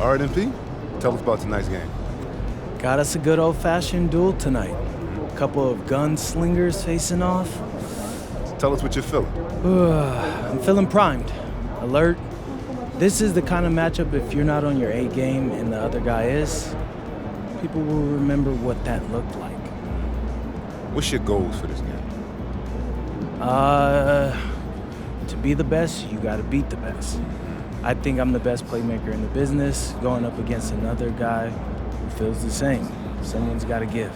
All right, MP, tell us about tonight's game. Got us a good old-fashioned duel tonight. A couple of gunslingers facing off. Tell us what you're feeling. I'm feeling primed, alert. This is the kind of matchup if you're not on your A game and the other guy is, people will remember what that looked like. What's your goals for this game? To be the best, you gotta beat the best. I think I'm the best playmaker in the business, going up against another guy who feels the same. Someone's gotta give.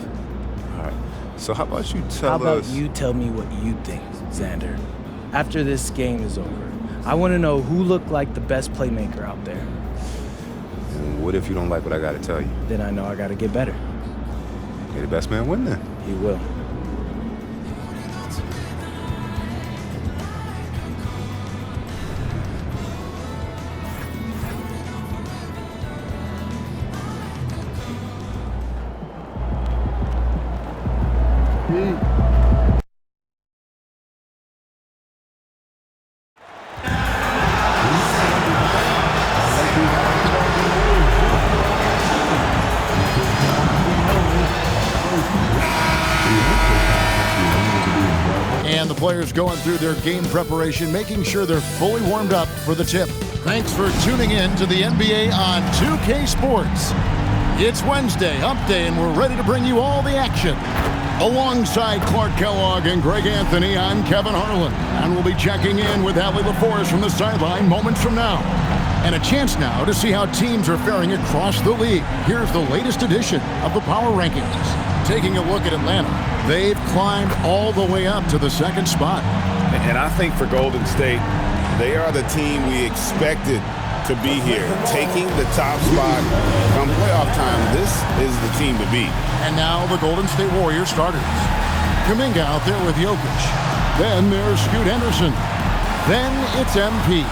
All right, so how about you tell us... How about you tell me what you think, Xander? After this game is over, I wanna know who looked like the best playmaker out there. And what if you don't like what I gotta tell you? Then I know I gotta get better. May the best man win then. He will. And the players going through their game preparation, making sure they're fully warmed up for the tip. Thanks for tuning in to the NBA on 2K Sports. It's Wednesday, Hump Day, and we're ready to bring you all the action. Alongside Clark Kellogg and Greg Anthony, I'm Kevin Harlan, and we'll be checking in with Allie LaForest from the sideline moments from now. And a chance now to see how teams are faring across the league. Here's the latest edition of the Power Rankings. Taking a look at Atlanta, they've climbed all the way up to the second spot. And I think for Golden State, they are the team we expected to be here. Taking the top spot come playoff time, this is the team to beat. And now the Golden State Warriors starters. Kuminga out there with Jokic. Then there's Scoot Henderson. Then it's MP.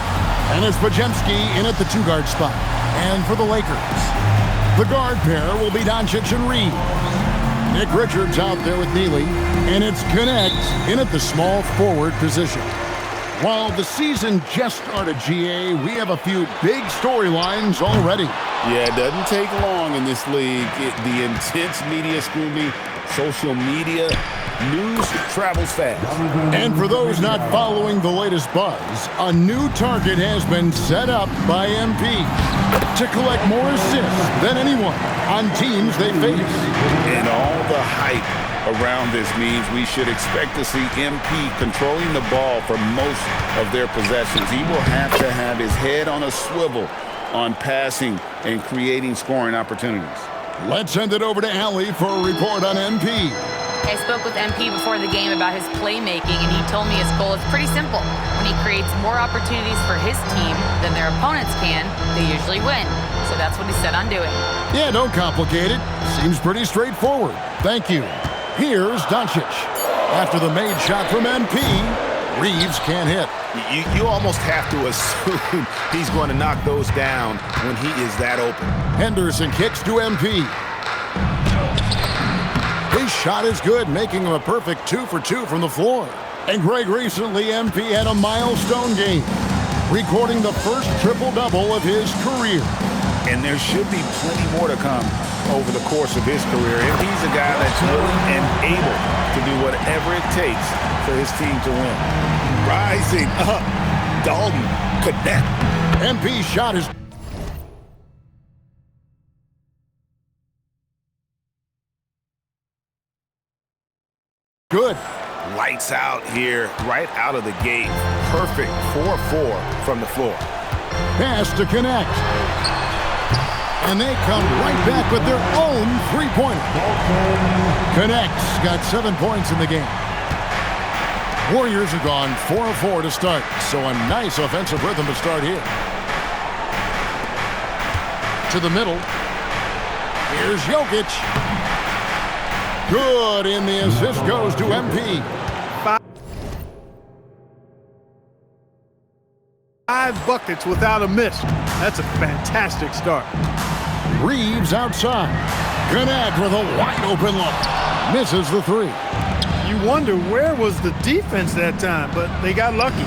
And it's Podziemski in at the two-guard spot. And for the Lakers, the guard pair will be Doncic and Reed. Nick Richards out there with Neely. And it's Connect in at the small forward position. While the season just started, GA, we have a few big storylines already. Yeah, it doesn't take long in this league. The intense media scrutiny, social media, news travels fast. And for those not following the latest buzz, a new target has been set up by MP to collect more assists than anyone on teams they face. And all the hype around this means we should expect to see MP controlling the ball for most of their possessions. He will have to have his head on a swivel on passing and creating scoring opportunities. Let's send it over to Allie for a report on MP. I spoke with MP before the game about his playmaking, and he told me his goal is pretty simple. When he creates more opportunities for his team than their opponents can, they usually win. So that's what he set on doing. Yeah, don't complicate it. Seems pretty straightforward. Thank you. Here's Doncic. After the made shot from MP, Reeves can't hit. You almost have to assume he's going to knock those down when he is that open. Henderson kicks to MP. His shot is good, making him a perfect 2 for 2 from the floor. And Greg, recently MP had a milestone game, recording the first triple-double of his career. And there should be plenty more to come over the course of his career. If he's a guy that's willing and able to do whatever it takes for his team to win. Rising up, Dalton Connect. MP's shot is good. Lights out here, right out of the gate. Perfect 4-4 from the floor. Pass to Connect. And they come right back with their own three-pointer. Connect's got 7 points in the game. Warriors have gone 4-4 to start, so a nice offensive rhythm to start here. To the middle. Here's Jokic. Good, and the assist goes to MP. 5 buckets without a miss. That's a fantastic start. Reeves outside. Connect with a wide open look. Misses the three. You wonder where was the defense that time, but they got lucky.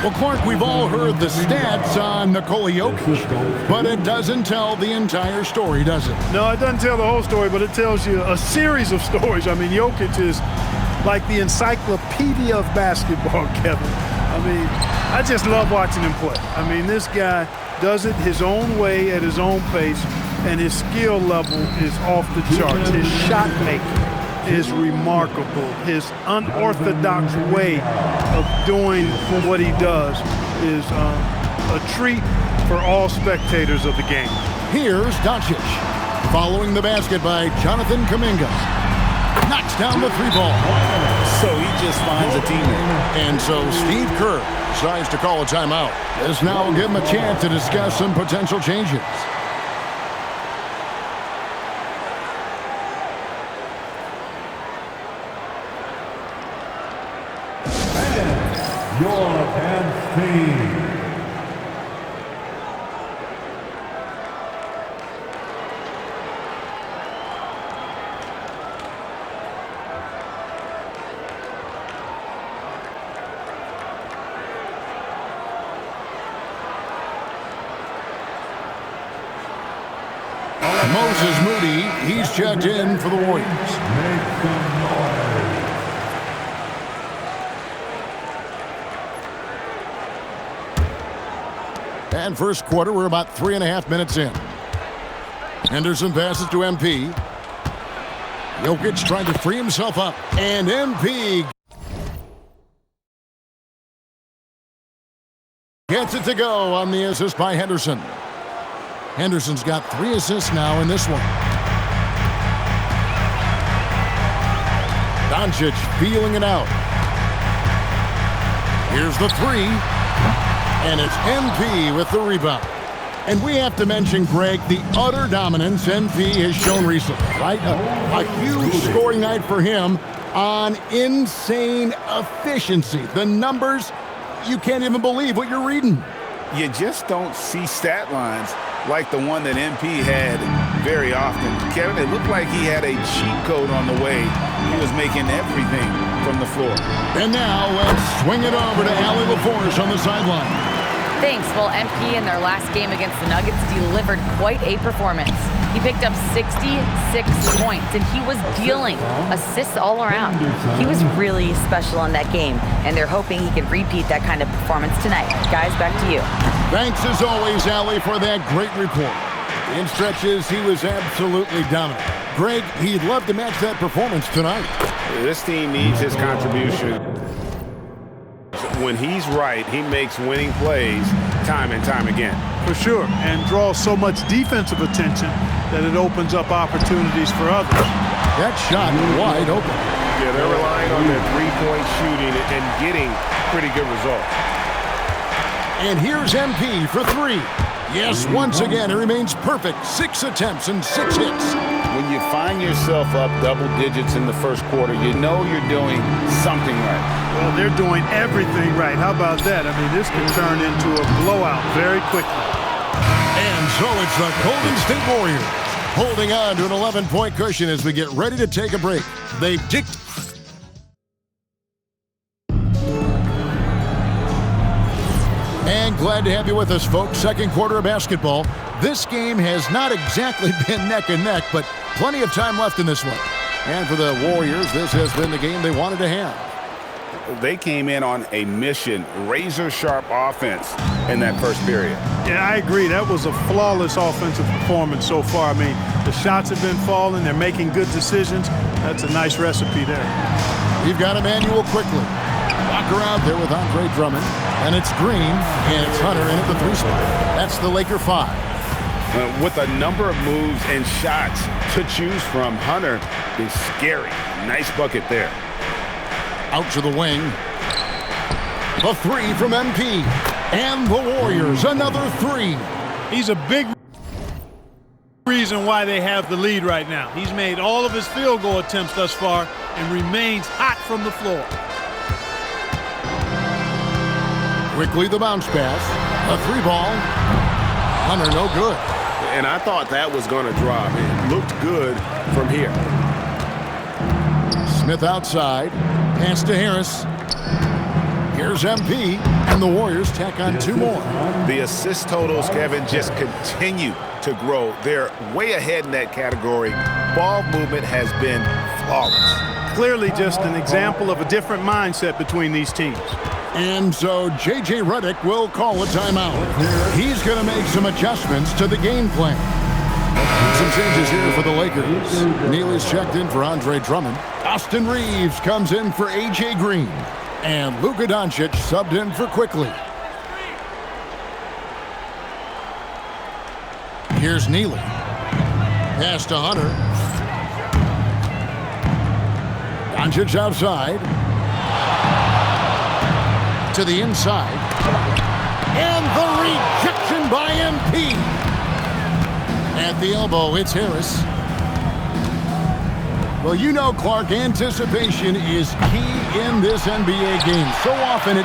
Well, Clark, we've all heard the stats on Nikola Jokic, but it doesn't tell the entire story, does it? No, it doesn't tell the whole story, but it tells you a series of stories. I mean, Jokic is like the encyclopedia of basketball, Kevin. I mean, I just love watching him play. I mean, this guy does it his own way at his own pace, and his skill level is off the charts. His shot making is remarkable. His unorthodox way of doing what he does is a treat for all spectators of the game. Here's Doncic, following the basket by Jonathan Kuminga. Knocks down the three ball. So he just finds a teammate. And so Steve Kerr decides to call a timeout. This now will give him a chance to discuss some potential changes. Your advance team. Moses Moody, he's checked in for the Warriors. Make some noise. And first quarter, we're about 3.5 minutes in. Henderson passes to MP. Jokic trying to free himself up. And MP gets it to go on the assist by Henderson. Henderson's got 3 assists now in this one. Doncic feeling it out. Here's the 3. And it's MP with the rebound. And we have to mention, Greg, the utter dominance MP has shown recently, right? A huge scoring night for him on insane efficiency. The numbers, you can't even believe what you're reading. You just don't see stat lines like the one that MP had very often. Kevin, it looked like he had a cheat code on the way. He was making everything from the floor. And now let's swing it over to Allie LaForce on the sideline. Thanks. Well, MP in their last game against the Nuggets delivered quite a performance. He picked up 66 points, and he was dealing assists all around. He was really special in that game, and they're hoping he can repeat that kind of performance tonight. Guys, back to you. Thanks as always, Allie, for that great report. In stretches, he was absolutely dominant. Greg, he'd love to match that performance tonight. This team needs his contribution. When he's right, he makes winning plays time and time again. For sure, and draws so much defensive attention that it opens up opportunities for others. That shot wide open. Yeah, they're relying on their three-point shooting and getting pretty good results. And here's MP for 3. Yes, once again, it remains perfect. 6 attempts and 6 hits. When you find yourself up double digits in the first quarter, you know you're doing something right. Well, they're doing everything right. How about that? I mean, this can turn into a blowout very quickly. And so it's the Golden State Warriors holding on to an 11-point cushion as we get ready to take a break. They've dicked. And glad to have you with us, folks. Second quarter of basketball. This game has not exactly been neck and neck, but plenty of time left in this one. And for the Warriors, this has been the game they wanted to have. They came in on a mission, razor-sharp offense in that first period. Yeah, I agree. That was a flawless offensive performance so far. I mean, the shots have been falling. They're making good decisions. That's a nice recipe there. We've got Emmanuel quickly. Walker out there with Andre Drummond. And it's Green, and it's Hunter in at the 3 spot. That's the Laker 5. With a number of moves and shots to choose from, Hunter is scary. Nice bucket there. Out to the wing. The 3 from MP. And the Warriors, another 3. He's a big reason why they have the lead right now. He's made all of his field goal attempts thus far and remains hot from the floor. Quickly the bounce pass. A 3 ball. Hunter no good. And I thought that was going to drop. It looked good from here. Smith outside. Pass to Harris. Here's MP, and the Warriors tack on 2 more. The assist totals, Kevin, just continue to grow. They're way ahead in that category. Ball movement has been flawless. Clearly just an example of a different mindset between these teams. And so J.J. Redick will call a timeout. He's going to make some adjustments to the game plan. Some changes here for the Lakers. Neely's checked in for Andre Drummond. Austin Reeves comes in for A.J. Green. And Luka Doncic subbed in for Quickly. Here's Neely. Pass to Hunter. Doncic outside. To the inside. And the rejection by MP. At the elbow, it's Harris. Well, you know, Clark, anticipation is key in this NBA game. So often it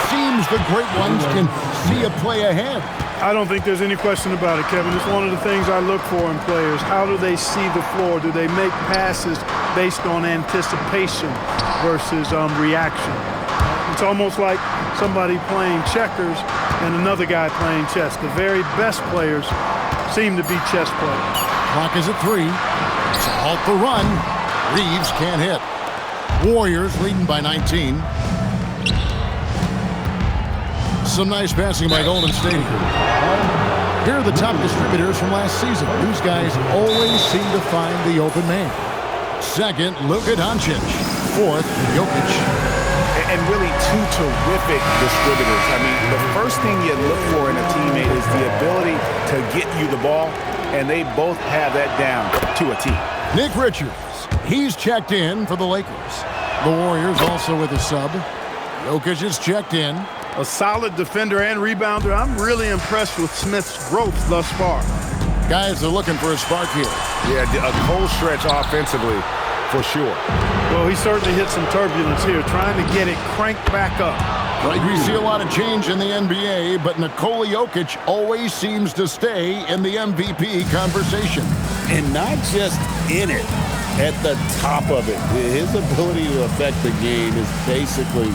seems the great ones can see a play ahead. I don't think there's any question about it, Kevin. It's one of the things I look for in players. How do they see the floor? Do they make passes based on anticipation versus reaction? It's almost like somebody playing checkers and another guy playing chess. The very best players seem to be chess players. Clock is at 3. To halt the run. Reeves can't hit. Warriors leading by 19. Some nice passing by Golden State. Here are the top distributors from last season. These guys always seem to find the open man. Second, Luka Doncic. Fourth, Jokic. And really 2 terrific distributors. I mean, the first thing you look for in a teammate is the ability to get you the ball, and they both have that down to a T. Nick Richards. He's checked in for the Lakers. The Warriors also with a sub. Jokic is checked in. A solid defender and rebounder. I'm really impressed with Smith's growth thus far. Guys are looking for a spark here. Yeah, a cold stretch offensively for sure. Well, he certainly hit some turbulence here, trying to get it cranked back up. Right, we see a lot of change in the NBA, but Nikola Jokic always seems to stay in the MVP conversation. And not just in it, at the top of it. His ability to affect the game is basically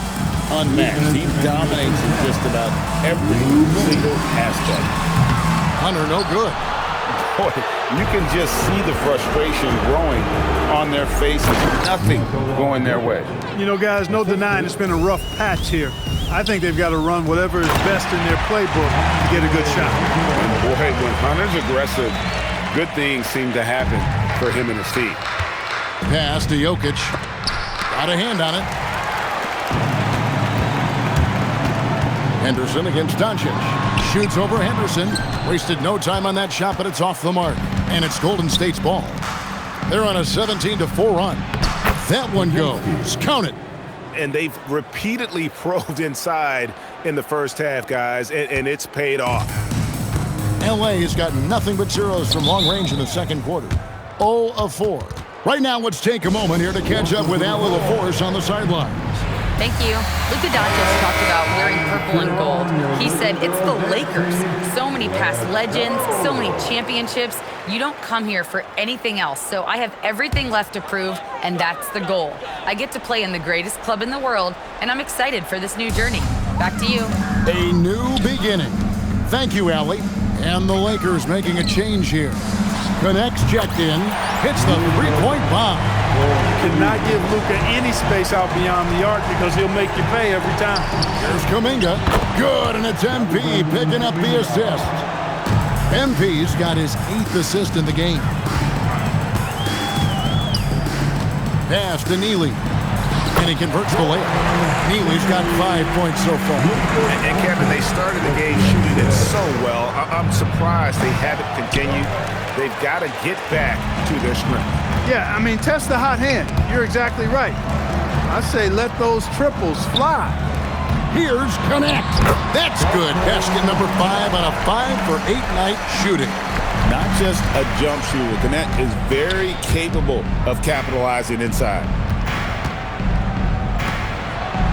unmatched. He dominates in just about every single aspect. Hunter, no good. Boy, you can just see the frustration growing on their faces. Nothing going their way. You know, guys, no denying it's been a rough patch here. I think they've got to run whatever is best in their playbook to get a good shot. And boy, when Hunter's aggressive, good things seem to happen for him and his team. Pass to Jokic. Got a hand on it. Henderson against Doncic. Shoots over Henderson. Wasted no time on that shot, but it's off the mark. And it's Golden State's ball. They're on a 17-4 run. That one goes. Count it. And they've repeatedly probed inside in the first half, guys, and it's paid off. LA has got nothing but zeros from long range in the second quarter. 0 of 4. Right now, let's take a moment here to catch up with Al LaForce on the sidelines. Thank you. Luka Doncic talked about wearing purple and gold. He said, it's the Lakers. So many past legends, so many championships. You don't come here for anything else. So I have everything left to prove, and that's the goal. I get to play in the greatest club in the world, and I'm excited for this new journey. Back to you. A new beginning. Thank you, Allie. And the Lakers making a change here. Connects checked in. Hits the three-point bomb. You cannot give Luka any space out beyond the arc because he'll make you pay every time. Here's Kuminga. Good, and it's MP picking up the assist. MP's got his 8th assist in the game. Pass to Neely. And he converts the layup. Neely's got 5 points so far. And Kevin, they started the game shooting it so well. I'm surprised they haven't continued. They've got to get back to their strength. Yeah, I mean, test the hot hand. You're exactly right. I say let those triples fly. Here's Connect. That's good. Basket number 5 on a 5-for-8 night shooting. Not just a jump shooter. Connect is very capable of capitalizing inside.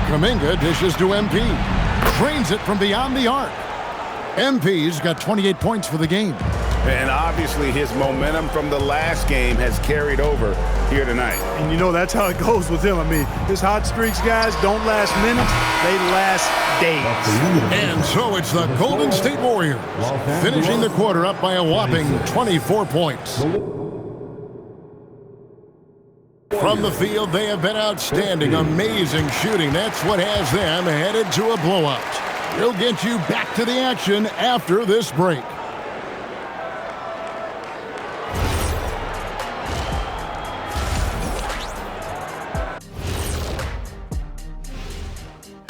Kuminga dishes to MP. Trains it from beyond the arc. MP's got 28 points for the game. And obviously his momentum from the last game has carried over here tonight. And you know that's how it goes with him. I mean, his hot streaks, guys, don't last minutes. They last days. And so it's the Golden State Warriors finishing the quarter up by a whopping 24 points. From the field, they have been outstanding, amazing shooting. That's what has them headed to a blowout. We'll get you back to the action after this break.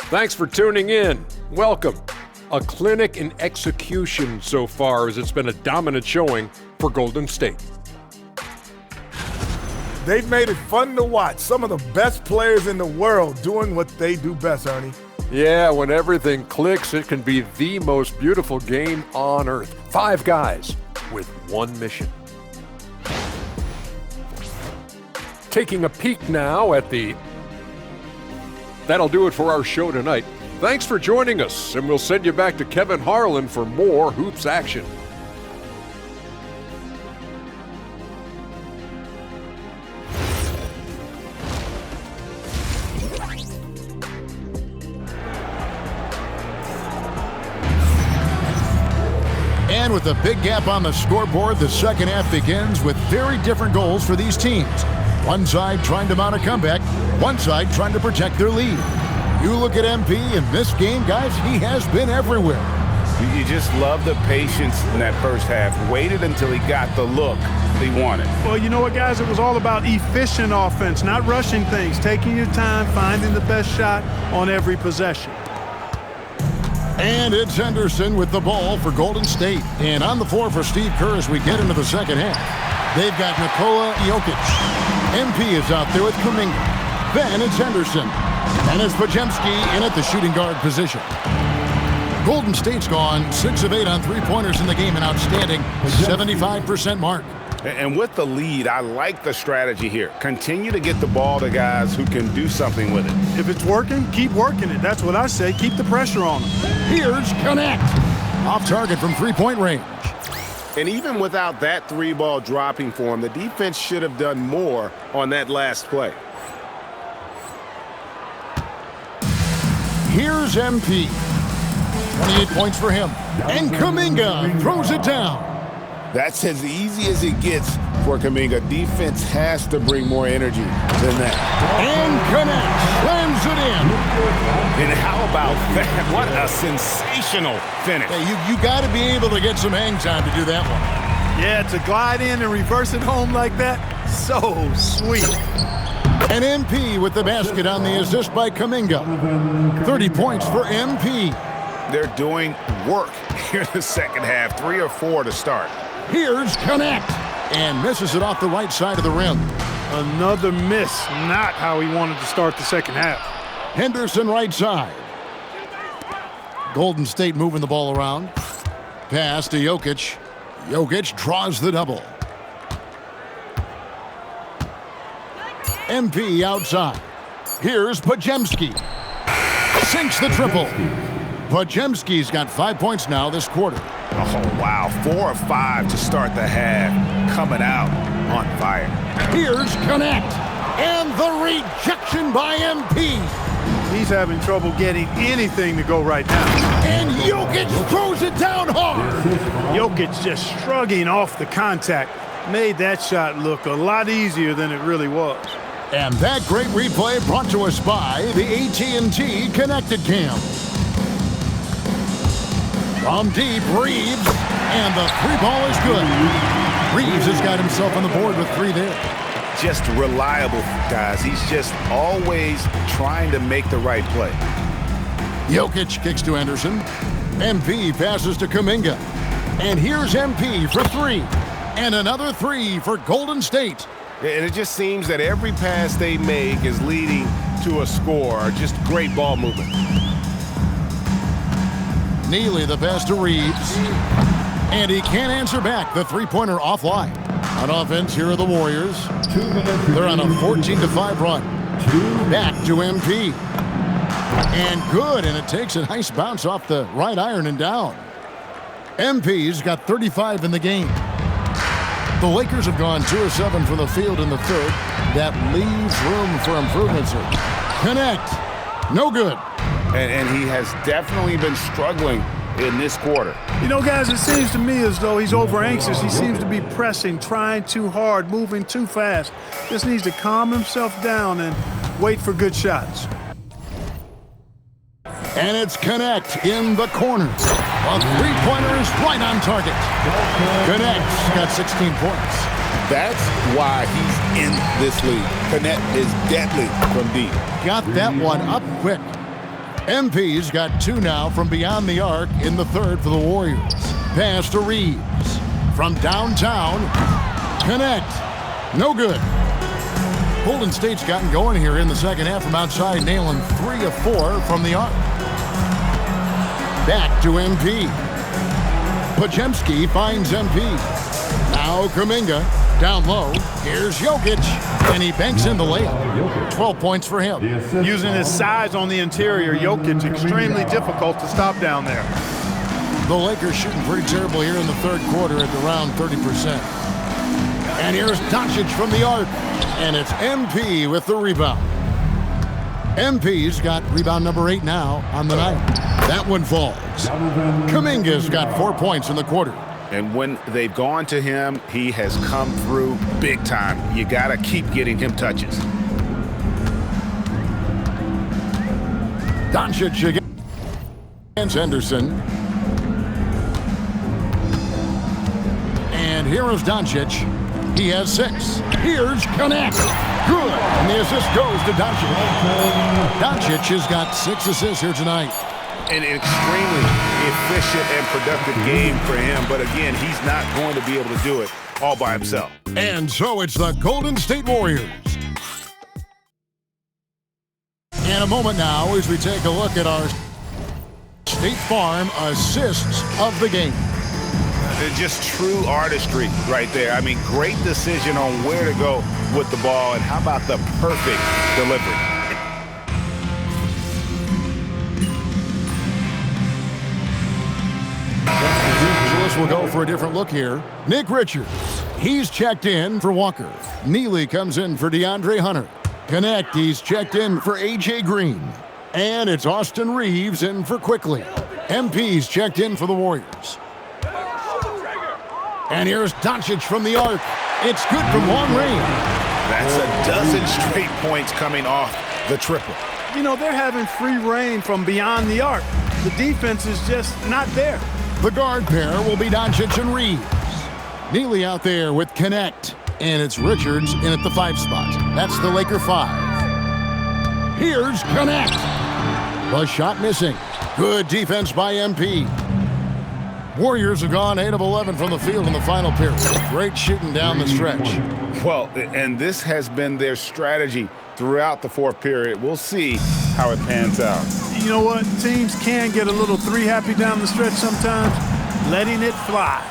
Thanks for tuning in. Welcome. A clinic in execution so far, as it's been a dominant showing for Golden State. They've made it fun to watch. Some of the best players in the world doing what they do best, Ernie. Yeah, when everything clicks, it can be the most beautiful game on earth. 5 guys with one mission. Taking a peek now at the... That'll do it for our show tonight. Thanks for joining us, and we'll send you back to Kevin Harlan for more hoops action. And with a big gap on the scoreboard, the second half begins with very different goals for these teams. One side trying to mount a comeback, one side trying to protect their lead. You look at MP in this game, guys, he has been everywhere. You just love the patience in that first half. Waited until he got the look he wanted. Well, you know what, guys? It was all about efficient offense, not rushing things, taking your time, finding the best shot on every possession. And it's Henderson with the ball for Golden State. And on the floor for Steve Kerr as we get into the second half. They've got Nikola Jokic. MP is out there with Kuminga. Then it's Henderson. And it's Podziemski in at the shooting guard position. Golden State's gone 6 of 8 on three-pointers in the game, an outstanding 75% mark. And with the lead, I like the strategy here. Continue to get the ball to guys who can do something with it. If it's working, keep working it. That's what I say. Keep the pressure on them. Here's Connect. Off target from three-point range. And even without that 3-ball dropping for him, the defense should have done more on that last play. Here's MP. 28 points for him. And Kuminga throws it down. That's as easy as it gets for Kuminga. Defense has to bring more energy than that. And Connect slams it in. And how about that? What a sensational finish. Hey, you got to be able to get some hang time to do that one. Yeah, to glide in and reverse it home like that, so sweet. And MP with the basket on the assist by Kuminga. 30 points for MP. They're doing work here in the second half. 3 or 4 to start. Here's Connect. And misses it off the right side of the rim. Another miss. Not how he wanted to start the second half. Henderson right side. Golden State moving the ball around. Pass to Jokic. Jokic draws the double. MP outside. Here's Podziemski. Sinks the triple. Podziemski's got 5 points now this quarter. Oh, wow. 4 of 5 to start the half. Coming out on fire. Here's Connect. And the rejection by MP. He's having trouble getting anything to go right now. And Jokic throws it down hard. Jokic just shrugging off the contact. Made that shot look a lot easier than it really was. And that great replay brought to us by the AT&T Connected Cam. From deep, Reeves, and the 3-ball is good. Reeves has got himself on the board with 3 there. Just reliable, guys. He's just always trying to make the right play. Jokic kicks to Henderson. MP passes to Kuminga. And here's MP for 3. And another 3 for Golden State. And it just seems that every pass they make is leading to a score. Just great ball movement. Neely the pass to Reeves. And he can't answer back. The three-pointer offline. On offense, here are the Warriors. They're on a 14-5 run. Back to MP. And good, and it takes a nice bounce off the right iron and down. MP's got 35 in the game. The Lakers have gone 2 of 7 from the field in the third. That leaves room for improvements here. Connect. No good. And he has definitely been struggling in this quarter. You know, guys, it seems to me as though he's over anxious. He seems to be pressing, trying too hard, moving too fast. Just needs to calm himself down and wait for good shots. And it's Connect in the corner. A three-pointer is right on target. Connect's got 16 points. That's why he's in this league. Connect is deadly from deep. Got that one up quick. MP's got 2 now from beyond the arc in the third for the Warriors. Pass to Reeves. From downtown, Connect. No good. Golden State's gotten going here in the second half from outside, nailing 3 of 4 from the arc. Back to MP. Podziemski finds MP. Now Kuminga. Down low. Here's Jokic. And he banks in the layup. 12 points for him. Using his size on the interior, Jokic extremely difficult to stop down there. The Lakers shooting pretty terrible here in the third quarter at around 30%. And here's Doncic from the arc. And it's MP with the rebound. MP's got rebound number 8 now on the night. That one falls. Kuminga's got 4 points in the quarter. And when they've gone to him, he has come through big time. You got to keep getting him touches. Doncic against Henderson. And here is Doncic. He has 6. Here's Connect. Good. And the assist goes to Doncic. Doncic has got 6 assists here tonight. An extremely efficient and productive game for him. But again, he's not going to be able to do it all by himself. And so it's the Golden State Warriors. In a moment now as we take a look at our State Farm assists of the game. Just true artistry right there. I mean, great decision on where to go with the ball, and how about the perfect delivery? We'll go for a different look here. Nick Richards, he's checked in for Walker. Neely comes in for DeAndre Hunter. Connect, he's checked in for A.J. Green. And it's Austin Reeves in for Quickly. MP's checked in for the Warriors. And here's Doncic from the arc. It's good from long range. That's a dozen straight points coming off the triple. You know, they're having free reign from beyond the arc. The defense is just not there. The guard pair will be Doncic and Reeves. Neely out there with Connect. And it's Richards in at the 5 spot. That's the Laker 5. Here's Connect. The shot missing. Good defense by MP. Warriors have gone 8 of 11 from the field in the final period. Great shooting down the stretch. Well, and this has been their strategy throughout the fourth period. We'll see how it pans out. You know what? Teams can get a little 3 happy down the stretch sometimes, letting it fly.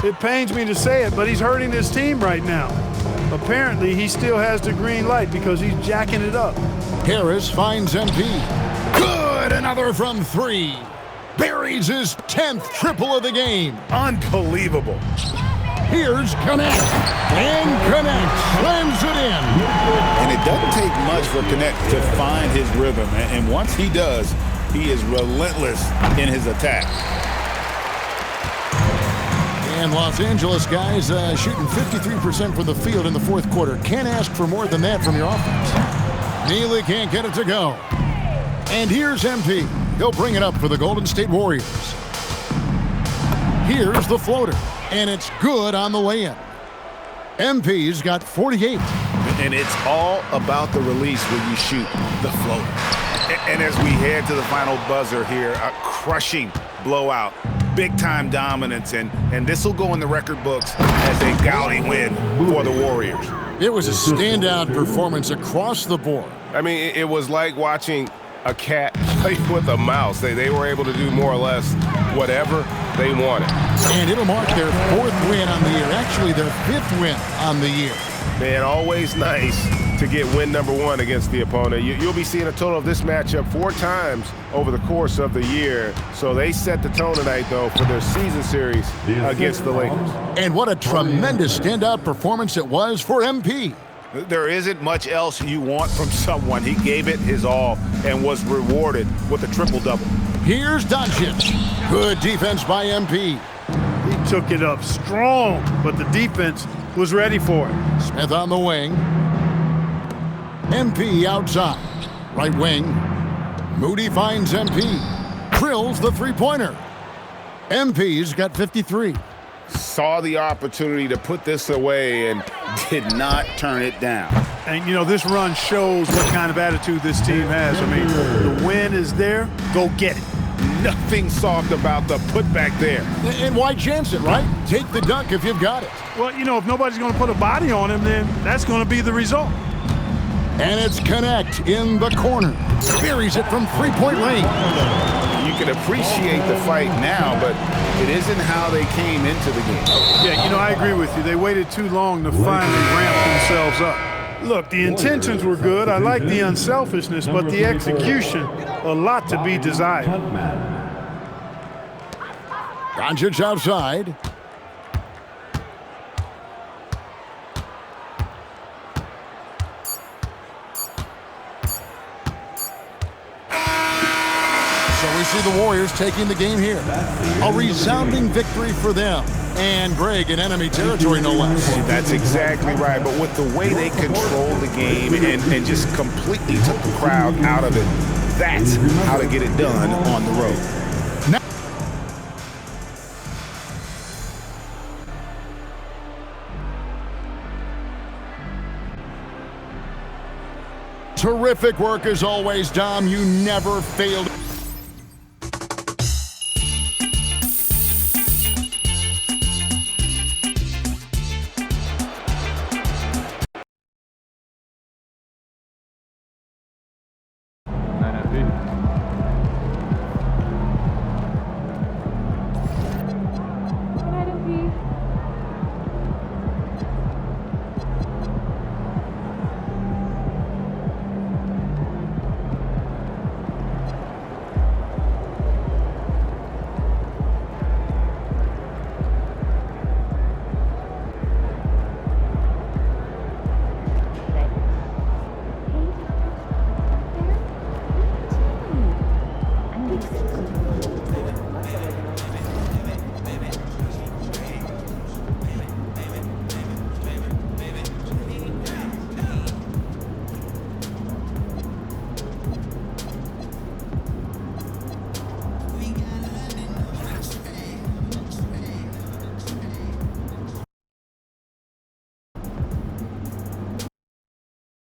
It pains me to say it, but he's hurting his team right now. Apparently, he still has the green light because he's jacking it up. Harris finds MP. Good! Another from 3. Buries his 10th triple of the game. Unbelievable. Here's Connect. And Connect slams it in. And it doesn't take much for Connect to find his rhythm. And once he does, he is relentless in his attack. And Los Angeles guys shooting 53% from the field in the fourth quarter. Can't ask for more than that from your offense. Neely can't get it to go. And here's MP. He'll bring it up for the Golden State Warriors. Here's the floater. And it's good on the lay-in. MP's got 48. And it's all about the release when you shoot the floater. And as we head to the final buzzer here, a crushing blowout, big-time dominance, and this will go in the record books as a gaudy win for the Warriors. It was a standout performance across the board. I mean, it was like watching a cat play with a mouse. They were able to do more or less whatever they wanted. And it'll mark their 4th win on the year. Actually, their 5th win on the year. Man, always nice to to get win number 1 against the opponent. You'll be seeing a total of this matchup 4 times over the course of the year. So they set the tone tonight, though, for their season series against the Lakers. And what a tremendous standout performance it was for MP. There isn't much else you want from someone. He gave it his all and was rewarded with a triple-double. Here's Doncic. Good defense by MP. He took it up strong, but the defense was ready for it. Smith on the wing. MP outside. Right wing. Moody finds MP. Drills the three-pointer. MP's got 53. Saw the opportunity to put this away and did not turn it down. And, you know, this run shows what kind of attitude this team has. I mean, the win is there. Go get it. Nothing soft about the putback there. And why chance it, right? Take the dunk if you've got it. Well, you know, if nobody's going to put a body on him, then that's going to be the result. And it's Connect in the corner. Buries it from three-point range. You can appreciate the fight now, but it isn't how they came into the game. Yeah, you know, I agree with you. They waited too long to finally ramp themselves up. Look, the intentions were good. I like the unselfishness, but the execution, a lot to be desired. Doncic outside. So we see the Warriors taking the game here. A resounding victory for them. And Greg in enemy territory, no less. That's exactly right. But with the way they controlled the game and just completely took the crowd out of it, that's how to get it done on the road. Terrific work as always, Dom. You never failed.